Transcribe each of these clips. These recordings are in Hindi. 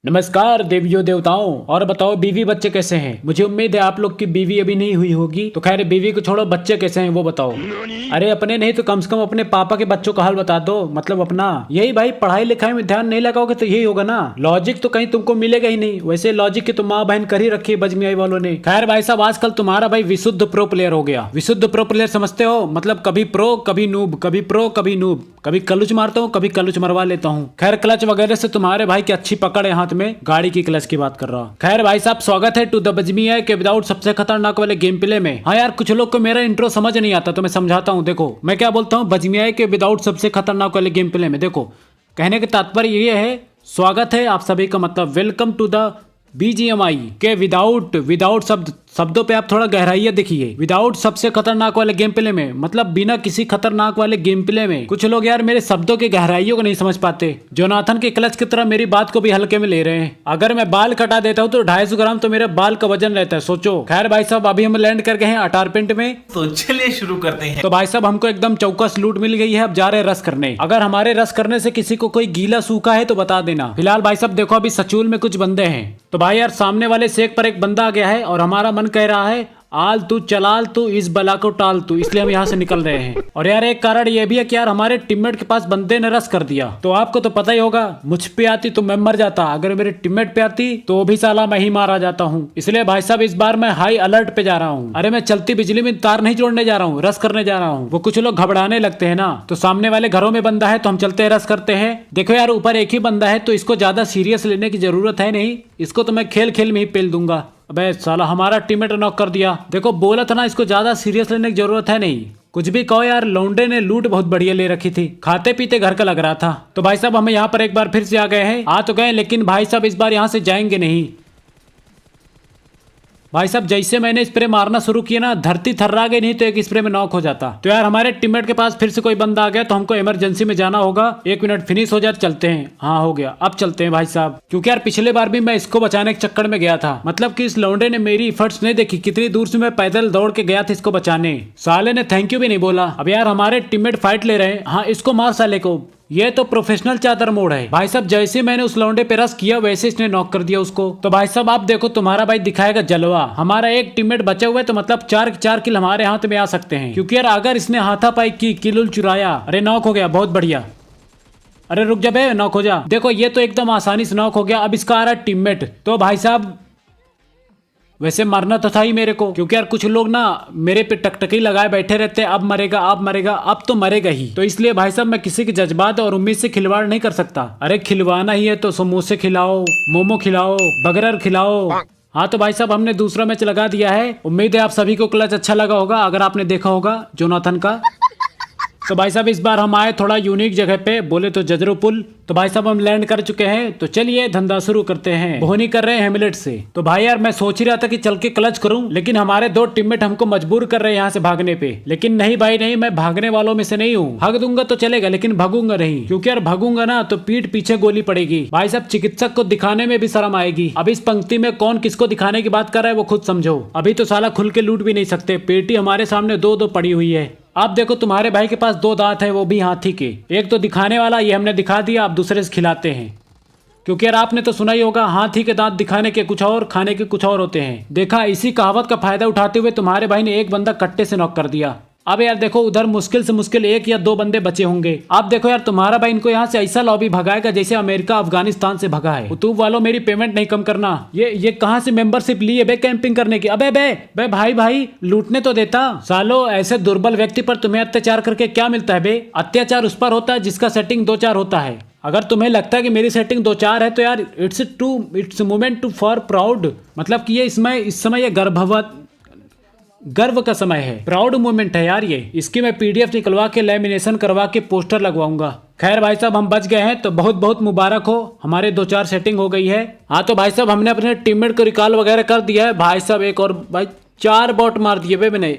नमस्कार देवियों देवताओं। और बताओ बीवी बच्चे कैसे हैं। मुझे उम्मीद है आप लोग की बीवी अभी नहीं हुई होगी। तो खैर बीवी को छोड़ो, बच्चे कैसे हैं वो बताओ। अरे अपने नहीं तो कम से कम अपने पापा के बच्चों का हाल बता दो। मतलब अपना यही भाई, पढ़ाई लिखाई में ध्यान नहीं लगाओगे तो यही होगा ना। लॉजिक तो कहीं तुमको मिलेगा ही नहीं। वैसे लॉजिक की तो माँ बहन कर ही रखी है बजमियाई वालों ने। खैर भाई साहब, आजकल तुम्हारा भाई विशुद्ध प्रो प्लेयर हो गया। विशुद्ध प्रो प्लेयर समझते हो? मतलब कभी प्रो कभी नूब, कभी प्रो कभी नूब, कभी कलुच मारता हूँ कभी कलुच मरवा लेता हूँ। खैर क्लच वगैरह से तुम्हारे भाई की अच्छी पकड़ है हाथ में। गाड़ी की क्लच की बात कर रहा हूँ। खैर भाई साहब, स्वागत है टू द बजमिया के विदाउट सबसे खतरनाक वाले गेम प्ले में। हाँ यार, कुछ लोग को मेरा इंट्रो समझ नहीं आता तो मैं समझाता हूँ। देखो मैं क्या बोलता हूँ, बजमिया के विदाउट सबसे खतरनाक वाले गेम प्ले में। देखो कहने का तात्पर्य ये है, स्वागत है आप सभी का, मतलब वेलकम टू द बीजीएमआई के विदाउट शब्दों पे आप थोड़ा गहराइया देखिए। विदाउट सबसे खतरनाक वाले गेम प्ले में, मतलब बिना किसी खतरनाक वाले गेम प्ले में। कुछ लोग यार मेरे शब्दों की गहराइयों को नहीं समझ पाते। जोनाथन के क्लच की तरह मेरी बात को भी हल्के में ले रहे हैं। अगर मैं बाल कटा देता हूँ तो 250 ग्राम तो मेरे बाल का वजन रहता है, सोचो। खैर भाई साहब, अभी हम लैंड कर गए हैं अटारपिंट में। तो चलिए शुरू करते हैं। तो भाई साहब हमको एकदम चौकस लूट मिल गई है। अब जा रहे हैं रस करने। अगर हमारे रस करने से किसी को कोई गीला सूखा है तो बता देना। फिलहाल भाई साहब देखो, अभी सचूल में कुछ बंदे हैं। तो भाई यार सामने वाले शेख पर एक बंदा आ गया है और हमारा मन कह रहा है आल तू चलाल तू इस बला को टाल तू, इसलिए हम यहाँ से निकल रहे हैं। और यार एक कारण ये भी है कि यार हमारे टीममेट के पास बंदे ने रस कर दिया। तो आपको तो पता ही होगा, मुझ पे आती तो मैं मर जाता, अगर मेरे टीममेट पे आती तो भी साला मैं ही मारा जाता हूँ। इसलिए भाई साहब इस बार मैं हाई अलर्ट पे जा रहा हूँ। अरे मैं चलती बिजली में तार नहीं जोड़ने जा रहा हूँ, रस करने जा रहा हूँ। वो कुछ लोग घबराने लगते हैं ना, तो सामने वाले घरों में बंदा है तो हम चलते हैं रस करते हैं। देखो यार ऊपर एक ही बंदा है तो इसको ज्यादा सीरियस लेने की जरूरत है नहीं। इसको तो मैं खेल खेल में ही पेल दूंगा। अबे साला हमारा टीममेट नॉक कर दिया। देखो बोला था ना, इसको ज्यादा सीरियस लेने की जरूरत है नहीं। कुछ भी कहो यार, लौंडे ने लूट बहुत बढ़िया ले रखी थी, खाते पीते घर का लग रहा था। तो भाई साहब हमें यहाँ पर एक बार फिर से आ गए हैं। आ तो गए, लेकिन भाई साहब इस बार यहाँ से जाएंगे नहीं। भाई साहब जैसे मैंने स्प्रे मारना शुरू किया ना, धरती थर्रा गई, नहीं तो एक स्प्रे में नॉक हो जाता। तो यार हमारे टीममेट के पास फिर से कोई बंदा आ गया, तो हमको इमरजेंसी में जाना होगा। 1 मिनट फिनिश हो जाए, चलते हैं। हाँ हो गया, अब चलते हैं भाई साहब। क्योंकि यार पिछले बार भी मैं इसको बचाने के चक्कर में गया था। मतलब कि इस लौंडे ने मेरी एफर्ट्स नहीं देखी, कितनी दूर से मैं पैदल दौड़ के गया था इसको बचाने। साले ने थैंक यू भी नहीं बोला। अब यार हमारे टीममेट फाइट ले रहे हैं। हाँ इसको मार साले को, ये तो प्रोफेशनल चादर मोड़ है। भाई साहब जैसे मैंने उस लौंडे पे रस किया वैसे इसने नॉक कर दिया उसको। तो भाई साहब आप देखो, तुम्हारा भाई दिखाएगा जलवा। हमारा एक टीममेट बचा हुआ है, तो मतलब 4 किल हमारे हाथ में आ सकते हैं। क्योंकि यार अगर इसने हाथापाई की, किल चुराया, अरे नॉक हो गया, बहुत बढ़िया। अरे रुक जा बे, नॉक हो जा। देखो ये तो एकदम आसानी से नॉक हो गया। अब इसका आ रहा है टीममेट। तो भाई साहब वैसे मरना तो था ही मेरे को, क्योंकि यार कुछ लोग ना मेरे पे टकटकी लगाए बैठे रहते हैं, अब मरेगा अब मरेगा, अब तो मरेगा ही। तो इसलिए भाई साहब मैं किसी के जज्बात और उम्मीद से खिलवाड़ नहीं कर सकता। अरे खिलवाना ही है तो समोसे खिलाओ, मोमो खिलाओ, बर्गर खिलाओ। हाँ तो भाई साहब हमने दूसरा मैच लगा दिया है। उम्मीद है आप सभी को क्लच अच्छा लगा होगा, अगर आपने देखा होगा जोनाथन का। तो भाई साहब इस बार हम आए थोड़ा यूनिक जगह पे, बोले तो जजरू पुल। तो भाई साहब हम लैंड कर चुके हैं, तो चलिए धंधा शुरू करते हैं। बोहनी कर रहे हैं हेमलेट से। तो भाई यार मैं सोच ही रहा था कि चल के क्लच करूं, लेकिन हमारे 2 टीममेट हमको मजबूर कर रहे हैं यहाँ से भागने पे। लेकिन नहीं भाई नहीं, मैं भागने वालों में से नहीं हूँ। भाग दूंगा तो चलेगा, लेकिन भागूंगा नहीं, क्योंकि यार भागूंगा ना तो पीठ पीछे गोली पड़ेगी। भाई साहब चिकित्सक को दिखाने में भी शर्म आएगी। अब इस पंक्ति में कौन किसको दिखाने की बात कर रहा है वो खुद समझो। अभी तो साला खुल के लूट भी नहीं सकते, पेटी हमारे सामने 2-2 पड़ी हुई है। आप देखो तुम्हारे भाई के पास 2 दांत है, वो भी हाथी के। एक तो दिखाने वाला, ये हमने दिखा दिया, आप दूसरे से खिलाते हैं। क्योंकि यार आपने तो सुना ही होगा, हाथी के दांत दिखाने के कुछ और, खाने के कुछ और होते हैं। देखा, इसी कहावत का फायदा उठाते हुए तुम्हारे भाई ने एक बंदा कट्टे से नॉक कर दिया। अब यार देखो उधर मुश्किल से मुश्किल 1 या 2 बंदे बचे होंगे। आप देखो यार तुम्हारा भाई इनको यहाँ से ऐसा लॉबी भगाएगा जैसे अमेरिका अफगानिस्तान से भगा है। यूट्यूब वालों मेरी पेमेंट नहीं कम करना। ये कहाँ से मेंबरशिप ली है बे कैंपिंग करने की? अबे बे भाई लूटने तो देता। सालो ऐसे दुर्बल व्यक्ति पर तुम्हें अत्याचार करके क्या मिलता है बे? अत्याचार उस पर होता है जिसका सेटिंग 2-4 होता है। अगर तुम्हें लगता है कि मेरी सेटिंग 2-4 है तो यार it's moment to for proud. मतलब कि ये इस समय ये गर्व का समय है, प्राउड मोमेंट है यार ये। इसकी मैं पीडीएफ निकलवा के लैमिनेशन करवा के पोस्टर लगवाऊंगा। खैर भाई साहब हम बच गए हैं, तो बहुत बहुत मुबारक हो, हमारे 2-4 सेटिंग हो गई है। हाँ तो भाई साहब हमने अपने टीममेट को रिकॉल वगैरह कर दिया है। भाई साहब एक और भाई 4 बॉट मार दिए बे मैंने।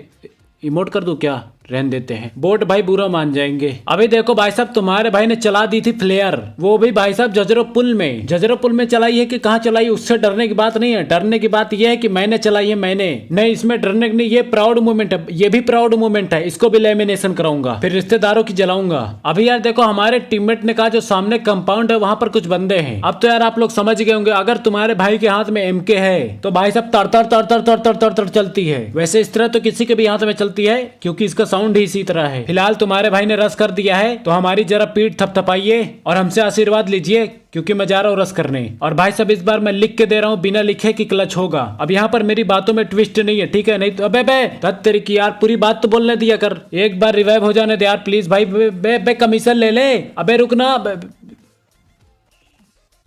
इमोट कर दूं क्या? रहने देते हैं, बोट भाई बुरा मान जाएंगे। अभी देखो भाई साहब तुम्हारे भाई ने चला दी थी फ्लेयर, वो भी भाई साहब जजरो पुल में, जजरो पुल में चलाई है कि कहाँ चलाई, उससे डरने की बात नहीं है। डरने की बात यह है कि मैंने चलाई है, मैंने नहीं, इसमें डरने की नहीं, ये प्राउड मोमेंट है, ये भी प्राउड मोमेंट है। इसको भी लेमिनेशन कराऊंगा, फिर रिश्तेदारों की जलाऊंगा। अभी यार देखो हमारे टीममेट ने कहा जो सामने कंपाउंड है वहां पर कुछ बंदे हैं। अब तो यार आप लोग समझ गए होंगे, अगर तुम्हारे भाई के हाथ में MK है तो भाई साहब तड़ तड़ तड़ तड़ तड़ तड़ तड़ तड़ चलती है। वैसे इस तरह तो किसी के भी हाथ में चलती है क्योंकि इसका साउंड ही इसी तरह है। फिलहाल तुम्हारे भाई ने रस कर दिया है तो हमारी जरा पीठ थपथपाइए और हमसे आशीर्वाद लीजिए क्योंकि मैं जा रहा हूँ रस करने। और भाई साहब इस बार मैं लिख के दे रहा हूँ, बिना लिखे कि क्लच होगा। अब यहाँ पर मेरी बातों में ट्विस्ट नहीं है, ठीक है? नहीं तो अबे बे तेरी की यार पूरी बात तो बोलने दिया कर, एक बार रिवाइव हो जाने दे यार प्लीज भाई। बे बे कमीशन ले ले, अबे रुकना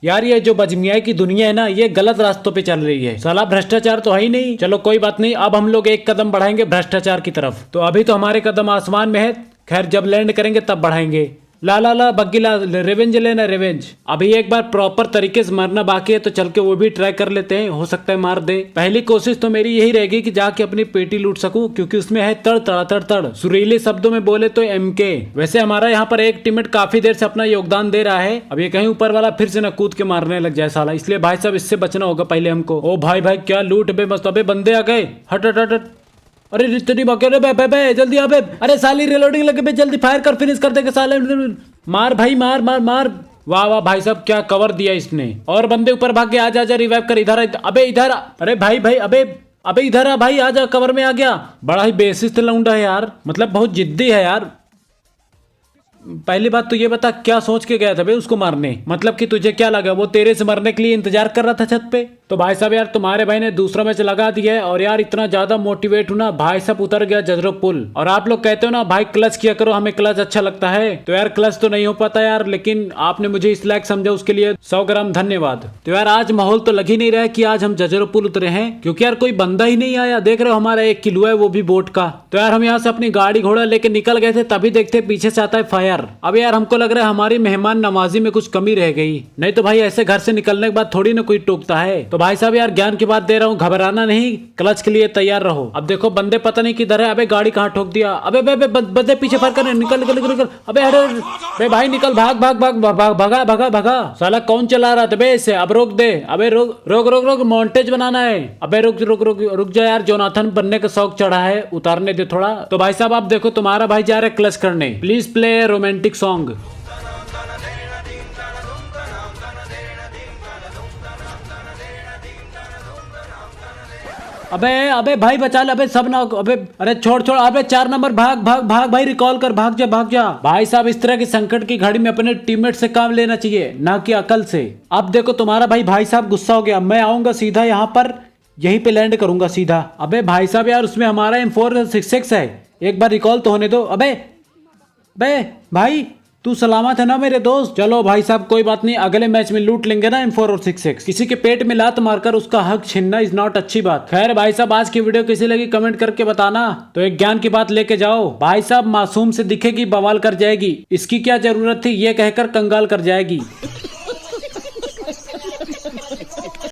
यार। ये जो बजमियाई की दुनिया है ना, ये गलत रास्तों पे चल रही है। साला भ्रष्टाचार तो है ही नहीं। चलो कोई बात नहीं, अब हम लोग एक कदम बढ़ाएंगे भ्रष्टाचार की तरफ। तो अभी तो हमारे कदम आसमान में है, खैर जब लैंड करेंगे तब बढ़ाएंगे। ला ला ला बग्गी ला, रिवेंज लेना रिवेंज। अभी एक बार प्रॉपर तरीके से मरना बाकी है तो चल के वो भी ट्राई कर लेते हैं, हो सकता है मार दे। पहली कोशिश तो मेरी यही रहेगी कि जाके अपनी पेटी लूट सकूं क्योंकि उसमें है तड़ तड़ तड़ तड़। सुरीले शब्दों में बोले तो MK। वैसे हमारा यहाँ पर एक टीममेट काफी देर से अपना योगदान दे रहा है। अब ये कहीं ऊपर वाला फिर से न कूद के मारने लग जाए साला, इसलिए भाई साहब इससे बचना होगा पहले हमको। ओ भाई भाई क्या लूट बे मस्त, अबे बंदे आ गए, हट हट हट। अरे रिश्ते बे जल्दी अबे, अरे साली रिलोडिंग लगे बे, जल्दी फायर कर, फिनिश कर देगा साले। मार भाई मार मार मार। वाह वाह भाई साहब क्या कवर दिया इसने। और बंदे ऊपर भाग के आ जा, रिवाइव कर, इधर अबे इधर। अरे भाई भाई अबे अबे इधर आ भाई, आजा कवर में आ गया। बड़ा ही बेसिस लौंडा है यार, मतलब बहुत जिद्दी है यार। पहली बात तो ये बता क्या सोच के गया था बे उसको मारने, मतलब कि तुझे क्या लगा वो तेरे से मरने के लिए इंतजार कर रहा था छत पे? तो भाई साहब यार तुम्हारे भाई ने दूसरा मैच लगा दिया है और यार इतना ज्यादा मोटिवेट हूं ना, भाई साहब उतर गया जजरो पुल। और आप लोग कहते हो ना भाई क्लच किया करो, हमें क्लच अच्छा लगता है, तो यार क्लच तो नहीं हो पाता यार, लेकिन आपने मुझे इस लायक समझा उसके लिए 100 ग्राम धन्यवाद। तो यार आज माहौल तो लग ही नहीं रहा है कि आज हम जजरो पुल उतरे हैं, क्योंकि यार कोई बंदा ही नहीं आया। देख रहे हो हमारा 1 किलो है वो भी बोट का। तो यार हम यहाँ से अपनी गाड़ी घोड़ा लेके निकल गए थे, तभी देखते पीछे से आता है फायर। अब यार हमको लग रहा है हमारी मेहमान नवाजी में कुछ कमी रह गई, नहीं तो भाई ऐसे घर से निकलने के बाद थोड़ी ना कोई टोकता है। तो भाई साहब यार ज्ञान की बात दे रहा हूँ, घबराना नहीं, क्लच के लिए तैयार रहो। अब देखो बंदे पता नहीं किधर है। अबे गाड़ी कहाँ ठोक दिया, अबे बे बंदे पीछे फायर कर, निकल निकल निकल। अबे अरे भाई निकल, भाग भाग भाग भगा भगा भगा। साला कौन चला रहा था बे इसे, अब रोक दे। अबे रोक रोक रोक रोक, मॉन्टेज बनाना है। अबे रुक रुक रुक रुक जा यार, जोनाथन बनने का शौक चढ़ा है, उतारने दे थोड़ा। तो भाई साहब आप देखो तुम्हारा भाई जा रहा है क्लच करने, प्लीज प्ले रोमांटिक सॉन्ग। अबे अबे भाई बचा ले, अबे सब ना, अबे अरे छोड़ छोड़, अबे 4 नंबर भाग भाग भाग भाई, रिकॉल कर, भाग जा भाग जा। भाई साहब इस तरह की संकट की घड़ी में अपने टीममेट से काम लेना चाहिए, ना कि अकल से। अब देखो तुम्हारा भाई साहब गुस्सा हो गया, मैं आऊंगा सीधा यहाँ पर, यहीं पे लैंड करूंगा सीधा। अबे भाई साहब यार उसमें हमारा M466 है, एक बार रिकॉल तो होने दो। अबे बे भाई तू सलामत है ना मेरे दोस्त? चलो भाई साहब कोई बात नहीं, अगले मैच में लूट लेंगे ना M4 और 66। किसी के पेट में लात मारकर उसका हक छीनना इज नॉट अच्छी बात। खैर भाई साहब आज की वीडियो कैसी लगी कमेंट करके बताना। तो एक ज्ञान की बात लेके जाओ, भाई साहब मासूम से दिखेगी बवाल कर जाएगी, इसकी क्या जरूरत थी ये कहकर कंगाल कर जाएगी।